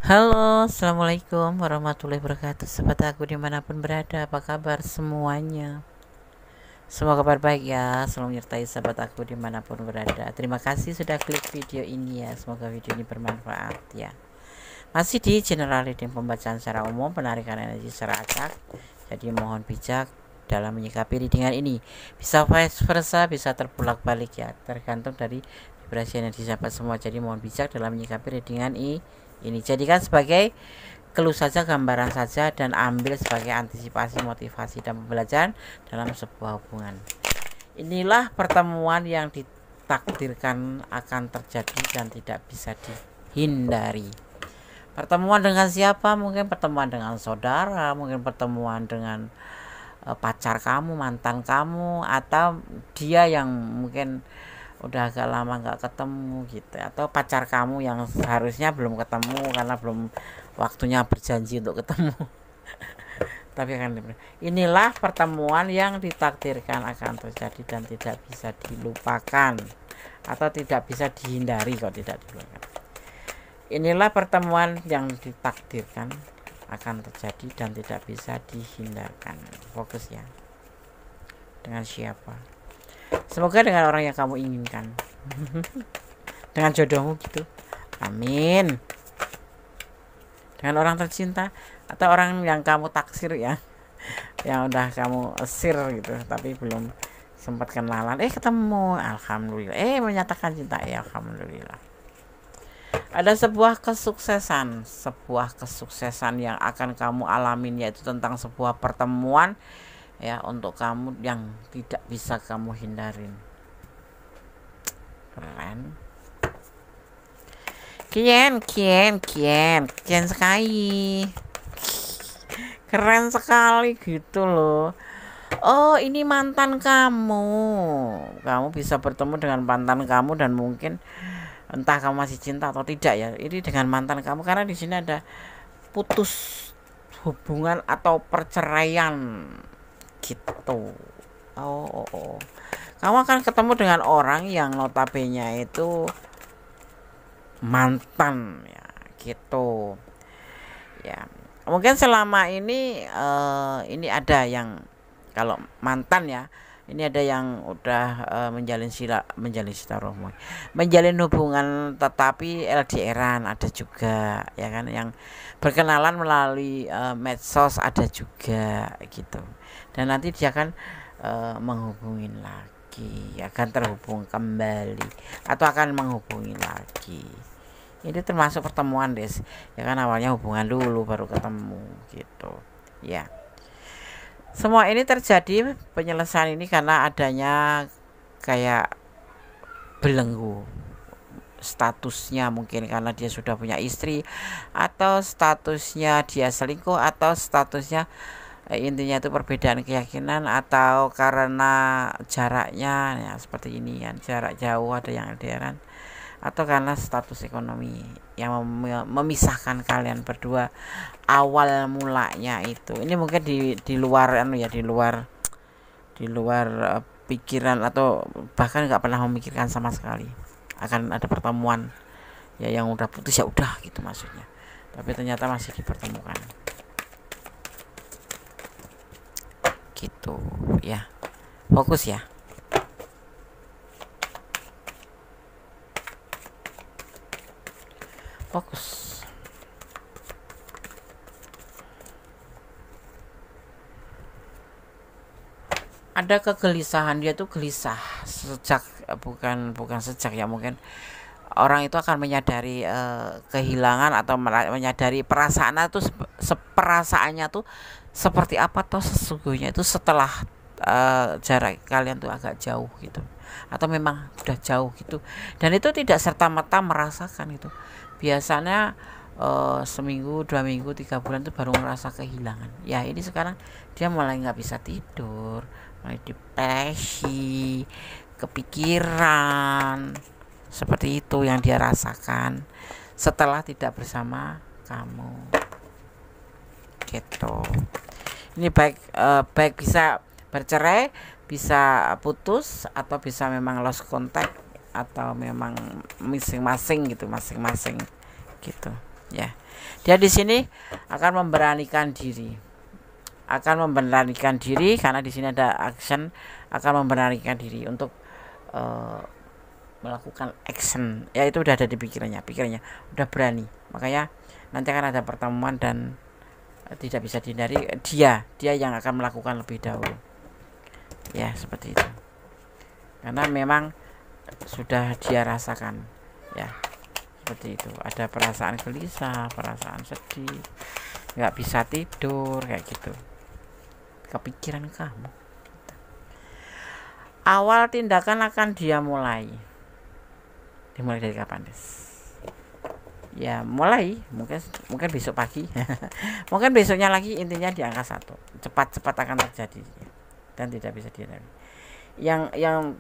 Halo, assalamualaikum warahmatullahi wabarakatuh. Sahabat aku dimanapun berada, apa kabar semuanya? Semoga kabar baik ya, selalu menyertai sahabat aku dimanapun berada. Terima kasih sudah klik video ini ya, semoga video ini bermanfaat ya. Masih di general reading, pembacaan secara umum, penarikan energi secara acak. Jadi mohon bijak dalam menyikapi readingan ini. Bisa vice versa, bisa terbulak balik ya, tergantung dari vibrasi energi sahabat semua. Jadi mohon bijak dalam menyikapi readingan ini. Jadikan sebagai clue saja, gambaran saja, dan ambil sebagai antisipasi, motivasi, dan pembelajaran dalam sebuah hubungan. Inilah pertemuan yang ditakdirkan akan terjadi dan tidak bisa dihindari. Pertemuan dengan siapa? Mungkin pertemuan dengan saudara, mungkin pertemuan dengan pacar kamu, mantan kamu, atau dia yang mungkin udah agak lama nggak ketemu gitu, atau pacar kamu yang seharusnya belum ketemu karena belum waktunya berjanji untuk ketemu. Tapi inilah pertemuan yang ditakdirkan akan terjadi dan tidak bisa dilupakan atau tidak bisa dihindari. Kok tidak dilupakan, inilah pertemuan yang ditakdirkan akan terjadi dan tidak bisa dihindarkan. Fokus ya. Dengan siapa? Semoga dengan orang yang kamu inginkan. Dengan jodohmu gitu. Amin. Dengan orang tercinta atau orang yang kamu taksir ya, yang udah kamu esir gitu tapi belum sempat kenalan, ketemu, alhamdulillah, menyatakan cinta, ya alhamdulillah. Ada sebuah kesuksesan yang akan kamu alamin, yaitu tentang sebuah pertemuan ya, untuk kamu yang tidak bisa kamu hindarin. Keren. Kian sekali. Keren sekali gitu loh. Oh, ini mantan kamu. Kamu bisa bertemu dengan mantan kamu dan mungkin entah kamu masih cinta atau tidak ya. Ini dengan mantan kamu karena di sini ada putus hubungan atau perceraian gitu. Oh. Kamu akan ketemu dengan orang yang notabene itu mantan ya gitu ya. Mungkin selama ini ada yang, kalau mantan ya, ini ada yang udah menjalin hubungan tetapi LDRan, ada juga ya kan, yang berkenalan melalui medsos ada juga gitu. Dan nanti dia akan menghubungin lagi, akan terhubung kembali atau akan menghubungi lagi. Ini termasuk pertemuan des ya kan, awalnya hubungan dulu baru ketemu gitu ya. Semua ini terjadi, penyelesaian ini karena adanya kayak belenggu statusnya, mungkin karena dia sudah punya istri, atau statusnya dia selingkuh, atau statusnya intinya itu perbedaan keyakinan, atau karena jaraknya ya, seperti ini kan, jarak jauh, ada yang LDRan, atau karena status ekonomi yang memisahkan kalian berdua awal mulanya itu. Ini mungkin di luar di luar pikiran, atau bahkan nggak pernah memikirkan sama sekali akan ada pertemuan ya, yang udah putus ya udah gitu maksudnya, tapi ternyata masih dipertemukan gitu ya. Fokus ya. Fokus. Ada kegelisahan, dia tuh gelisah sejak bukan sejak ya, mungkin orang itu akan menyadari kehilangan atau menyadari perasaan itu perasaannya tuh seperti apa toh sesungguhnya itu setelah jarak kalian tuh agak jauh gitu, atau memang udah jauh gitu, dan itu tidak serta-merta merasakan itu. Biasanya seminggu, 2 minggu, 3 bulan tuh baru merasa kehilangan ya. Ini sekarang dia mulai nggak bisa tidur, mulai depresi, kepikiran, seperti itu yang dia rasakan setelah tidak bersama kamu gitu. Ini baik bisa bercerai, bisa putus, atau bisa memang lost contact, atau memang masing-masing gitu ya. Dia di sini akan memberanikan diri, karena di sini ada action, akan memberanikan diri untuk melakukan action, ya itu udah ada di pikirannya udah berani, makanya nanti akan ada pertemuan dan tidak bisa dihindari, dia yang akan melakukan lebih dahulu, ya seperti itu, karena memang sudah dia rasakan, ya seperti itu, ada perasaan gelisah, perasaan sedih, nggak bisa tidur kayak gitu, kepikiran kamu. Awal tindakan akan dia mulai dari kapan, Des? Ya mulai mungkin besok pagi mungkin besoknya lagi, intinya di angka 1 cepat akan terjadi dan tidak bisa dihindari. Yang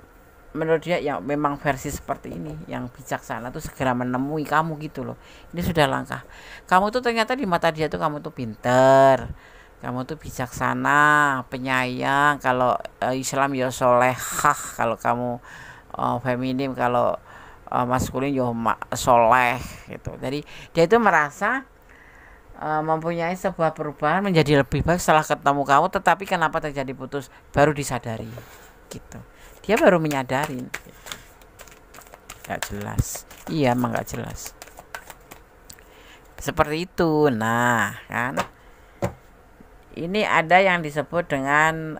menurut dia yang memang versi seperti ini, yang bijaksana tuh segera menemui kamu gitu loh. Ini sudah langkah kamu tuh, ternyata di mata dia tuh kamu tuh pinter, kamu tuh bijaksana, penyayang, kalau Islam ya solehah, kalau kamu feminim, kalau maskulin yo soleh gitu. Jadi dia itu merasa mempunyai sebuah perubahan menjadi lebih baik setelah ketemu kamu, tetapi kenapa terjadi putus baru disadari gitu. Dia baru menyadari gitu. Gak jelas, iya emang gak jelas seperti itu. Nah kan, ini ada yang disebut dengan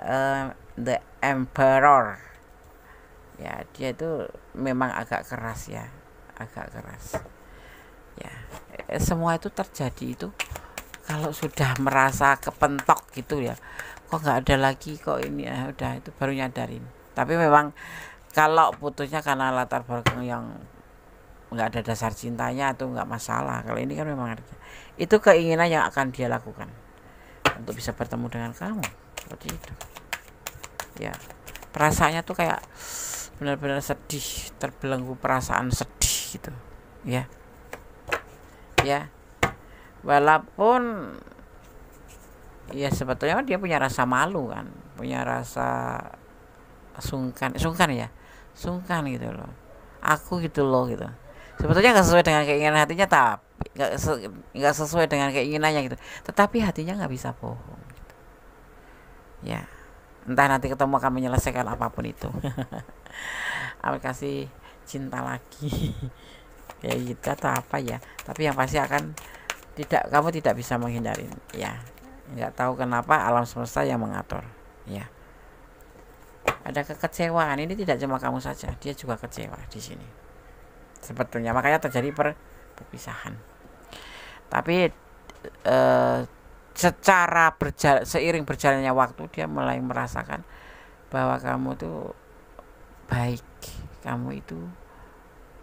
the emperor. Ya dia itu memang agak keras ya, semua itu terjadi itu kalau sudah merasa kepentok gitu ya, kok nggak ada lagi kok ini, ya udah itu baru nyadarin. Tapi memang kalau putusnya karena latar belakang yang nggak ada dasar cintanya itu nggak masalah. Kalau ini kan memang ada, itu keinginan yang akan dia lakukan untuk bisa bertemu dengan kamu, seperti itu ya. Perasaannya tuh kayak benar-benar sedih, terbelenggu perasaan sedih gitu ya. Walaupun ya sebetulnya dia punya rasa malu kan, punya rasa sungkan gitu loh, aku gitu loh gitu. Sebetulnya nggak sesuai dengan keinginan hatinya, tapi nggak sesuai dengan keinginannya gitu, tetapi hatinya nggak bisa bohong gitu. Ya entah nanti ketemu akan menyelesaikan apapun itu aplikasi cinta lagi kayak gitu atau apa ya, tapi yang pasti akan kamu tidak bisa menghindari ya. Nggak tahu kenapa alam semesta yang mengatur ya. Ada kekecewaan, ini tidak cuma kamu saja, dia juga kecewa di sini sebetulnya, makanya terjadi perpisahan. Tapi secara seiring berjalannya waktu, dia mulai merasakan bahwa kamu tuh baik, kamu itu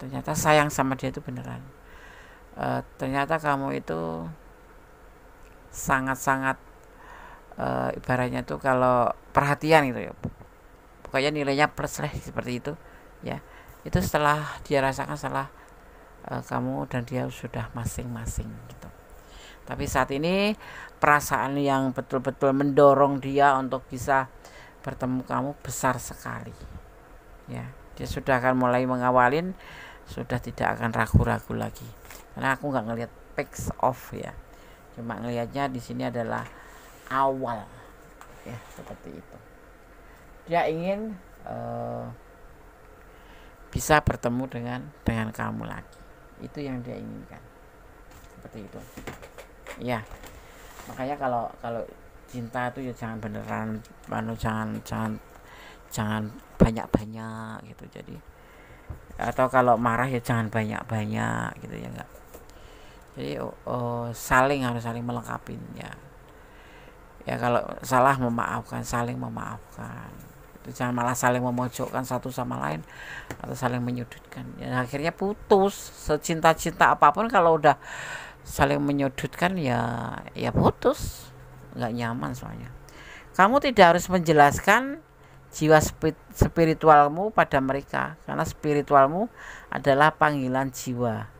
ternyata sayang sama dia itu beneran. Ternyata kamu itu sangat-sangat ibaratnya tuh kalau perhatian gitu ya, pokoknya nilainya plus lah seperti itu ya. Itu setelah dia rasakan, setelah kamu dan dia sudah masing-masing gitu. Tapi saat ini perasaan yang betul-betul mendorong dia untuk bisa bertemu kamu besar sekali ya. Dia sudah akan mulai mengawalin, sudah tidak akan ragu-ragu lagi, karena aku nggak ngelihat picks off ya, cuma ngelihatnya di sini adalah awal ya, seperti itu. Dia ingin bisa bertemu dengan kamu lagi, itu yang dia inginkan, seperti itu ya. Makanya kalau cinta itu ya jangan beneran, jangan banyak-banyak gitu. Jadi atau kalau marah ya jangan banyak-banyak gitu ya, enggak. Jadi harus saling melengkapi ya. Ya kalau salah memaafkan, saling memaafkan. Itu jangan malah saling memojokkan satu sama lain atau saling menyudutkan. Ya akhirnya putus. Secinta-cinta apapun kalau udah saling menyudutkan ya putus, nggak nyaman soalnya. Kamu tidak harus menjelaskan jiwa spiritualmu pada mereka, karena spiritualmu adalah panggilan jiwa.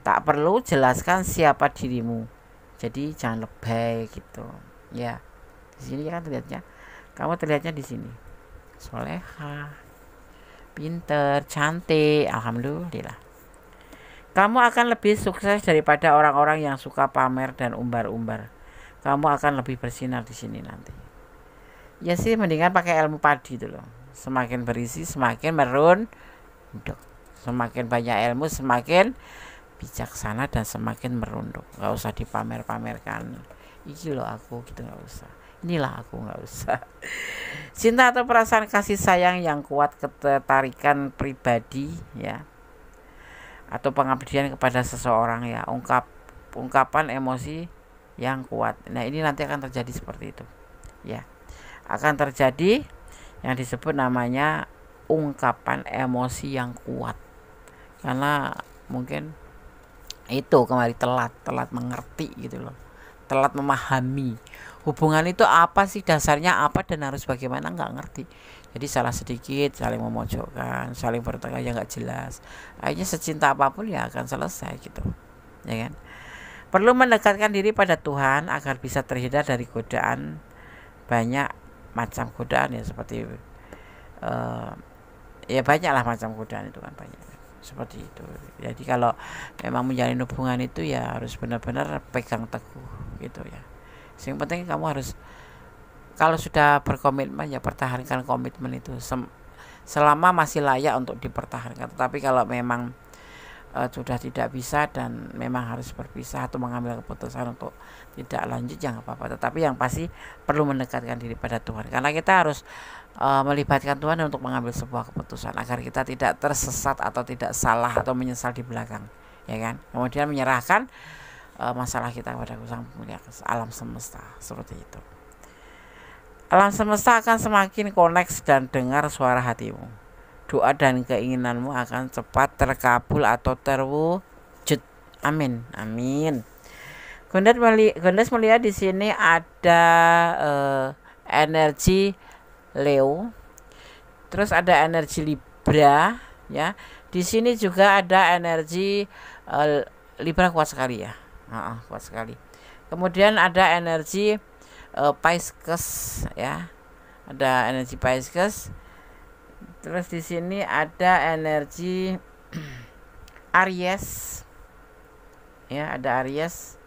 Tak perlu jelaskan siapa dirimu, jadi jangan lebay gitu ya. Di sini kan terlihatnya, kamu terlihatnya di sini soleha, pinter, cantik, alhamdulillah. Kamu akan lebih sukses daripada orang-orang yang suka pamer dan umbar-umbar. Kamu akan lebih bersinar di sini nanti. Ya sih, mendingan pakai ilmu padi itu loh. Semakin berisi semakin merunduk. Semakin banyak ilmu semakin bijaksana dan semakin merunduk. Gak usah dipamer-pamerkan. Iki loh aku gitu, gak usah. Inilah aku, gak usah. Cinta atau perasaan kasih sayang yang kuat, ketertarikan pribadi ya, atau pengabdian kepada seseorang ya, ungkapan emosi yang kuat. Nah ini nanti akan terjadi seperti itu ya, akan terjadi yang disebut namanya ungkapan emosi yang kuat, karena mungkin itu kembali telat mengerti gitu loh, telat memahami hubungan itu apa sih, dasarnya apa dan harus bagaimana, nggak ngerti. Jadi salah sedikit saling memojokkan, saling bertengkar yang nggak jelas, akhirnya secinta apapun ya akan selesai gitu ya kan. Perlu mendekatkan diri pada Tuhan agar bisa terhindar dari godaan, banyak macam godaan ya, seperti ya banyaklah macam godaan itu kan, banyak seperti itu. Jadi kalau memang menjalin hubungan itu ya harus benar-benar pegang teguh gitu ya. Yang penting kamu harus, kalau sudah berkomitmen ya pertahankan komitmen itu selama masih layak untuk dipertahankan. Tetapi kalau memang sudah tidak bisa dan memang harus berpisah atau mengambil keputusan untuk tidak lanjut, jangan apa-apa. Tetapi yang pasti perlu mendekatkan diri pada Tuhan, karena kita harus melibatkan Tuhan untuk mengambil sebuah keputusan agar kita tidak tersesat atau tidak salah atau menyesal di belakang ya kan. Kemudian menyerahkan masalah kita kepada Sang Pemilik alam semesta, seperti itu. Alam semesta akan semakin koneks dan dengar suara hatimu. Doa dan keinginanmu akan cepat terkabul atau terwujud. Amin. Amin. Gondes melihat di sini ada energi Leo, terus ada energi Libra ya. Di sini juga ada energi Libra, kuat sekali ya. Kuat sekali. Kemudian ada energi Pisces ya. Ada energi Pisces. Terus di sini ada energi Aries. Ya, ada Aries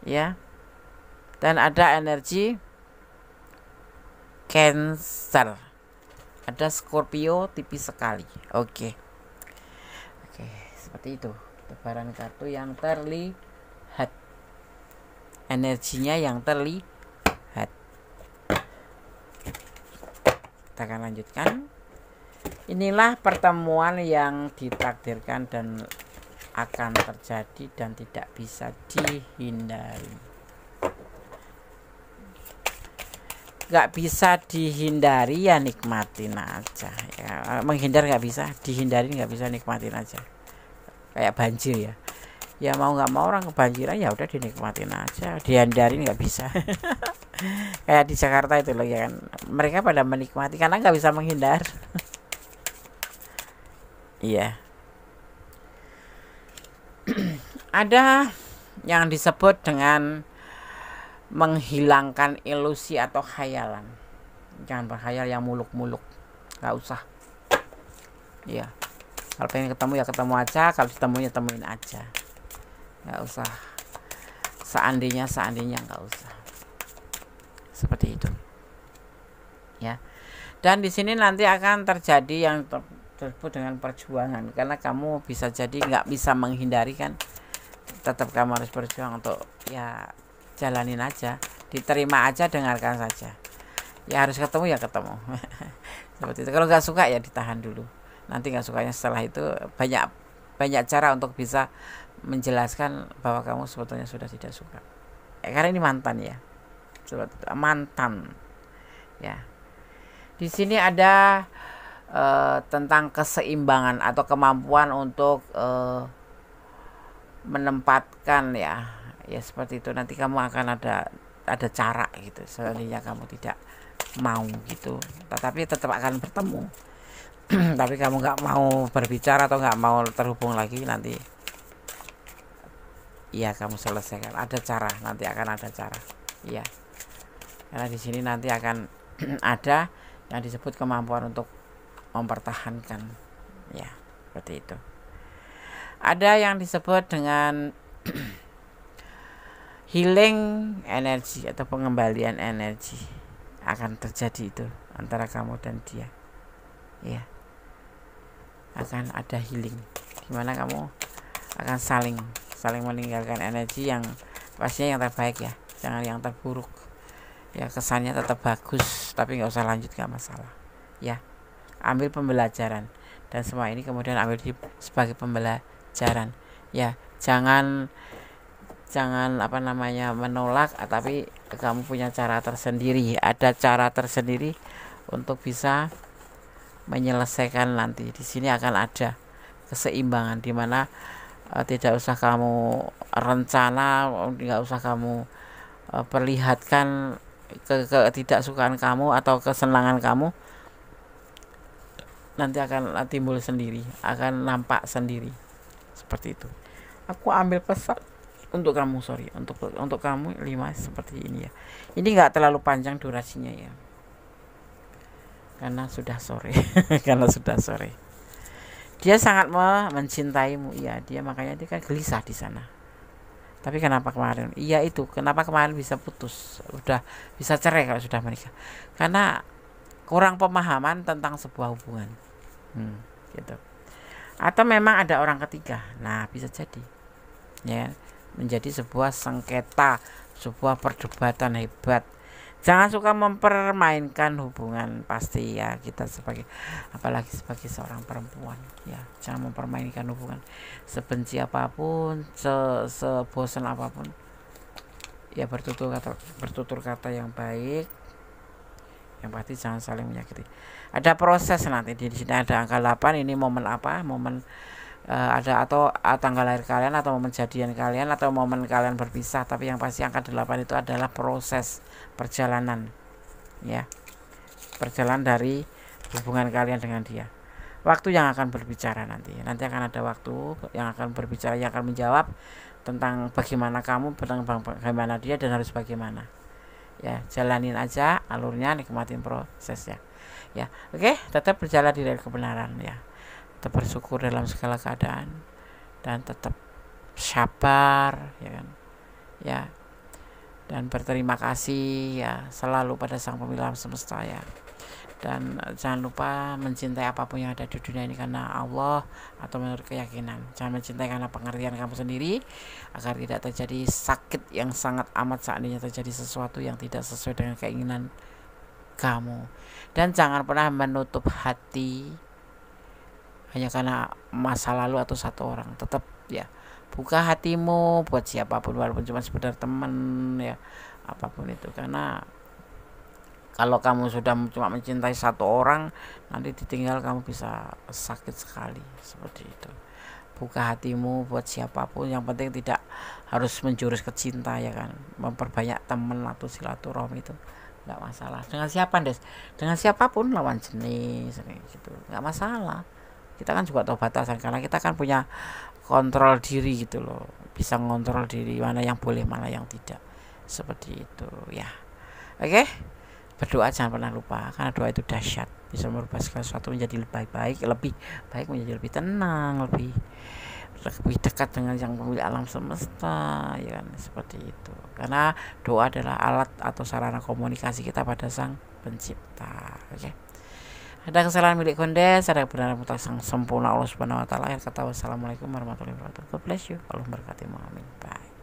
ya. Dan ada energi Cancer. Ada Scorpio tipis sekali. Oke, seperti itu. Tebaran kartu yang terlihat, energinya yang terlihat. Kita akan lanjutkan. Inilah pertemuan yang ditakdirkan dan akan terjadi dan tidak bisa dihindari. Gak bisa dihindari ya nikmatin aja ya. Menghindar gak bisa, dihindari gak bisa, nikmatin aja. Kayak banjir ya. Ya mau nggak mau orang kebanjiran ya udah dinikmatin aja, dihindarin nggak bisa. Kayak di Jakarta itu loh ya kan, mereka pada menikmati karena nggak bisa menghindar. Iya. Ada yang disebut dengan menghilangkan ilusi atau khayalan. Jangan berkhayal yang muluk-muluk, nggak usah. Iya. Kalau pengen ketemu ya ketemu aja, kalau ditemuin ya temuin aja. Nggak usah seandainya nggak usah, seperti itu ya. Dan di sini nanti akan terjadi yang tersebut dengan perjuangan, karena kamu bisa jadi nggak bisa menghindari kan, tetap kamu harus berjuang untuk ya jalanin aja, diterima aja, dengarkan saja ya. Harus ketemu ya ketemu. Seperti itu. Kalau nggak suka ya ditahan dulu, nanti nggak sukanya setelah itu banyak cara untuk bisa menjelaskan bahwa kamu sebetulnya sudah tidak suka. Karena ini mantan ya, seperti itu, mantan ya. Di sini ada tentang keseimbangan atau kemampuan untuk menempatkan ya seperti itu. Nanti kamu akan ada cara gitu, seandainya kamu tidak mau gitu, tetapi tetap akan bertemu. Tapi kamu nggak mau berbicara atau nggak mau terhubung lagi, nanti iya kamu selesaikan. Ada cara, nanti akan ada cara. Iya. Karena di sini nanti akan ada yang disebut kemampuan untuk mempertahankan. Ya, seperti itu. Ada yang disebut dengan healing energi atau pengembalian energi akan terjadi itu antara kamu dan dia. Ya, akan ada healing dimana kamu akan saling meninggalkan energi yang pastinya yang terbaik ya, jangan yang terburuk ya. Kesannya tetap bagus tapi nggak usah lanjut, nggak masalah ya. Ambil pembelajaran dan semua ini kemudian ambil sebagai pembelajaran ya. Jangan menolak, tapi kamu punya cara tersendiri. Ada cara tersendiri untuk bisa menyelesaikan nanti. Di sini akan ada keseimbangan di mana tidak usah kamu rencana, nggak usah kamu perlihatkan ketidaksukaan kamu atau kesenangan kamu, nanti akan timbul sendiri, akan nampak sendiri seperti itu. Aku ambil pesan untuk kamu, untuk kamu 5 seperti ini ya. Ini nggak terlalu panjang durasinya ya, karena sudah sore. Dia sangat mencintaimu ya, dia makanya dia kan gelisah di sana. Tapi kenapa kemarin? Iya itu, kenapa kemarin bisa putus, udah bisa cerai kalau sudah menikah? Karena kurang pemahaman tentang sebuah hubungan, gitu. Atau memang ada orang ketiga. Nah, bisa jadi ya, menjadi sebuah sengketa, sebuah perdebatan hebat. Jangan suka mempermainkan hubungan, pasti ya, kita apalagi sebagai seorang perempuan ya, jangan mempermainkan hubungan. Sebenci apapun, sebosan apapun ya, bertutur kata yang baik, yang pasti jangan saling menyakiti. Ada proses nanti di sini, ada angka 8, ini momen apa? Momen ada atau tanggal lahir kalian, atau momen jadian kalian, atau momen kalian berpisah. Tapi yang pasti angka 8 itu adalah proses perjalanan ya, perjalanan dari hubungan kalian dengan dia. Waktu yang akan berbicara nanti akan ada waktu yang akan berbicara, yang akan menjawab tentang bagaimana kamu, tentang bagaimana dia, dan harus bagaimana ya. Jalanin aja alurnya, nikmatin prosesnya ya. Oke, tetap berjalan di dalam kebenaran ya, tetap bersyukur dalam segala keadaan, dan tetap sabar ya kan ya, dan berterima kasih ya selalu pada Sang Pemilik alam semesta ya. Dan jangan lupa mencintai apapun yang ada di dunia ini karena Allah atau menurut keyakinan. Jangan mencintai karena pengertian kamu sendiri, agar tidak terjadi sakit yang sangat amat seandainya terjadi sesuatu yang tidak sesuai dengan keinginan kamu. Dan jangan pernah menutup hati hanya karena masa lalu atau satu orang. Tetap ya, buka hatimu buat siapapun, walaupun cuma sekedar teman ya, apapun itu. Karena kalau kamu sudah cuma mencintai satu orang, nanti ditinggal kamu bisa sakit sekali, seperti itu. Buka hatimu buat siapapun, yang penting tidak harus menjurus ke cinta ya kan. Memperbanyak teman atau silaturahmi itu nggak masalah. Dengan siapa Des? Dengan siapapun, lawan jenis gitu, nggak masalah. Kita kan juga tahu batasan, karena kita kan punya kontrol diri gitu loh, bisa ngontrol diri mana yang boleh, mana yang tidak, seperti itu ya. Oke, berdoa jangan pernah lupa, karena doa itu dahsyat, bisa merubah segala sesuatu menjadi lebih baik, menjadi lebih tenang, lebih dekat dengan Yang Pemilik alam semesta ya kan, seperti itu. Karena doa adalah alat atau sarana komunikasi kita pada Sang Pencipta. Oke. Ada kesalahan milik Gondes, ada kebenaran mutlak Sang sempurna Allah Subhanahu wa taala. Kata wassalamualaikum warahmatullahi wabarakatuh. God bless you. Allah memberkati. Amin. Bye.